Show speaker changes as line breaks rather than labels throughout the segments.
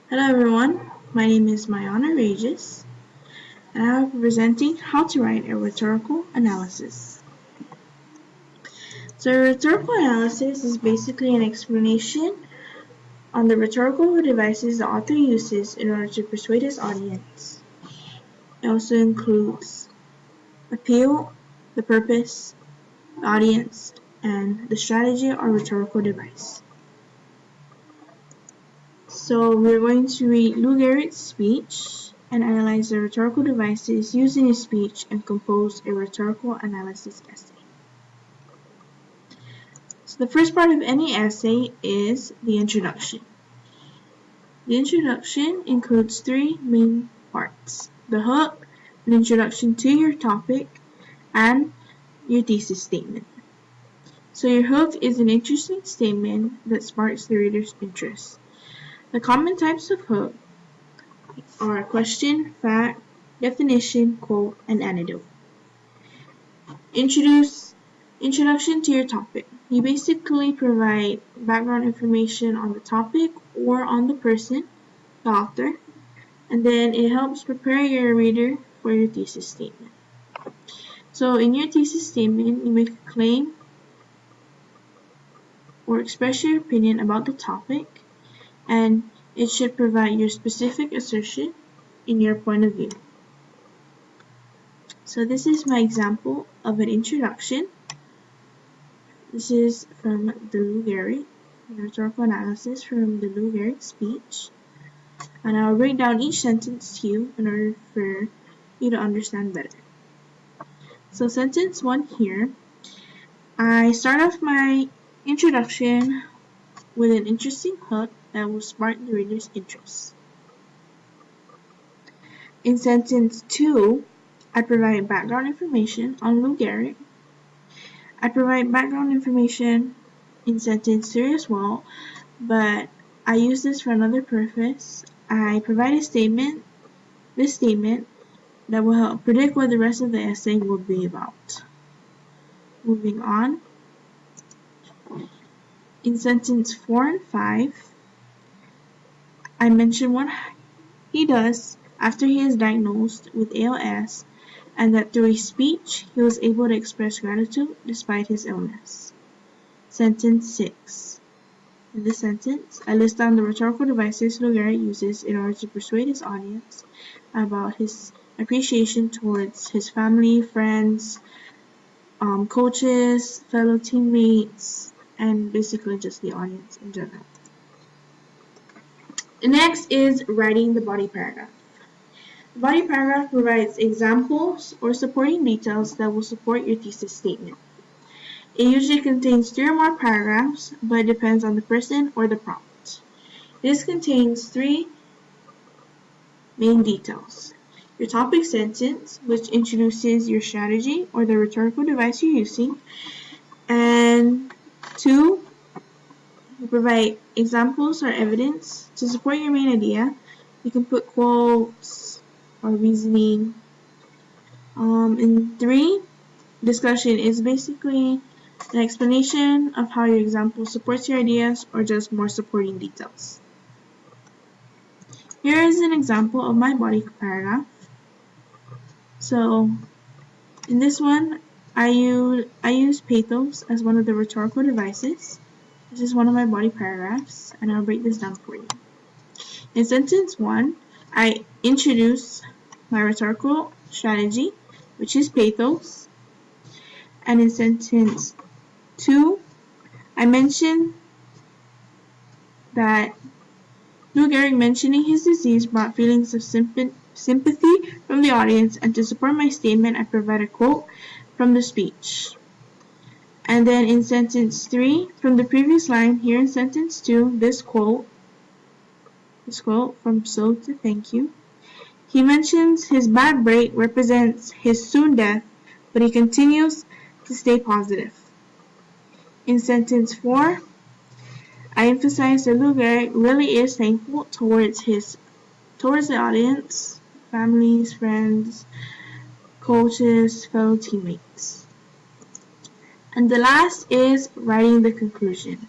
Hello everyone, my name is Mayana Regis, and I will be presenting how to write a rhetorical analysis. So a rhetorical analysis is basically an explanation on the rhetorical devices the author uses in order to persuade his audience. It also includes appeal, the purpose, the audience, and the strategy or rhetorical device. So we're going to read Lou Gehrig's speech and analyze the rhetorical devices used in his speech and compose a rhetorical analysis essay. So the first part of any essay is the introduction. The introduction includes three main parts: the hook, an introduction to your topic, and your thesis statement. So your hook is an interesting statement that sparks the reader's interest. The common types of hook are question, fact, definition, quote, and anecdote. Introduction to your topic. You basically provide background information on the topic or on the person, the author, and then it helps prepare your reader for your thesis statement. So in your thesis statement, you make a claim or express your opinion about the topic, and it should provide your specific assertion in your point of view. So this is my example of an introduction. This is from the Lou Gehrig, rhetorical analysis from the Lou Gehrig speech. And I'll break down each sentence to you in order for you to understand better. So sentence 1 here, I start off my introduction with an interesting hook that will spark the reader's interest. In sentence 2, I provide background information on Lou Gehrig. I provide background information in sentence 3 as well, but I use this for another purpose. I provide this statement that will help predict what the rest of the essay will be about. Moving on. In sentence 4 and 5, I mention what he does after he is diagnosed with ALS, and that through his speech he was able to express gratitude despite his illness. Sentence 6. In this sentence, I list down the rhetorical devices Lou Gehrig uses in order to persuade his audience about his appreciation towards his family, friends, coaches, fellow teammates, and basically just the audience in general. The next is writing the body paragraph. The body paragraph provides examples or supporting details that will support your thesis statement. It usually contains 3 or more paragraphs, but it depends on the person or the prompt. This contains 3 main details. Your topic sentence, which introduces your strategy or the rhetorical device you're using, and 2, you provide examples or evidence to support your main idea. You can put quotes or reasoning. And 3, discussion is basically an explanation of how your example supports your ideas or just more supporting details. Here is an example of my body paragraph. So in this one, I use pathos as one of the rhetorical devices. This is one of my body paragraphs, and I'll break this down for you. In sentence 1, I introduce my rhetorical strategy, which is pathos. And in sentence 2, I mention that Lou Gehrig mentioning his disease brought feelings of sympathy from the audience, and to support my statement, I provide a quote from the speech. And then in sentence 3, from the previous line, here in sentence 2, this quote from So to Thank You. He mentions his bad break represents his soon death, but he continues to stay positive. In sentence 4, I emphasize that Lou Gehrig really is thankful towards the audience, families, friends, coaches, fellow teammates. And the last is writing the conclusion.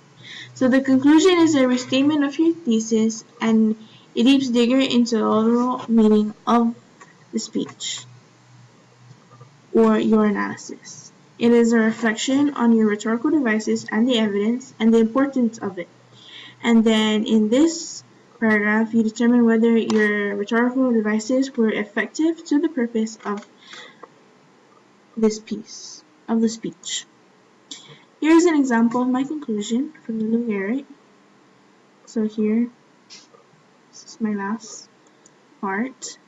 So the conclusion is a restatement of your thesis, and It dives deeper into the overall meaning of the speech or your analysis. It is a reflection on your rhetorical devices and the evidence and the importance of it. And then in this paragraph, you determine whether your rhetorical devices were effective to the purpose of this piece of the speech. Here is an example of my conclusion from the Lou Gehrig. So here, this is my last part.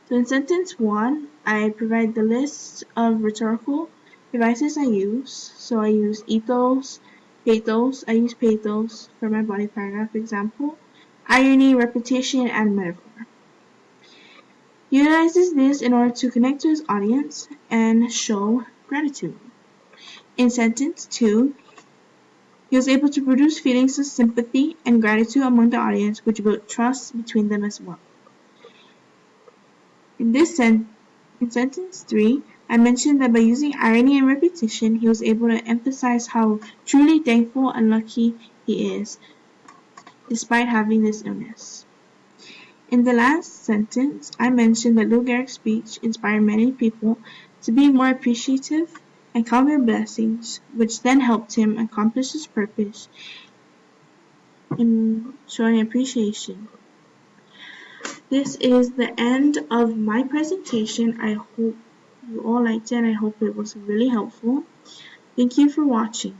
So in sentence 1, I provide the list of rhetorical devices I use. So I use ethos, pathos. I use pathos for my body paragraph example. Irony, repetition, and metaphor. He utilizes this in order to connect to his audience and show gratitude. In sentence 2, he was able to produce feelings of sympathy and gratitude among the audience, which built trust between them as well. In sentence 3, I mentioned that by using irony and repetition, he was able to emphasize how truly thankful and lucky he is, despite having this illness. In the last sentence, I mentioned that Lou Gehrig's speech inspired many people to be more appreciative and count their blessings, which then helped him accomplish his purpose in showing appreciation. This is the end of my presentation. I hope you all liked it and I hope it was really helpful. Thank you for watching.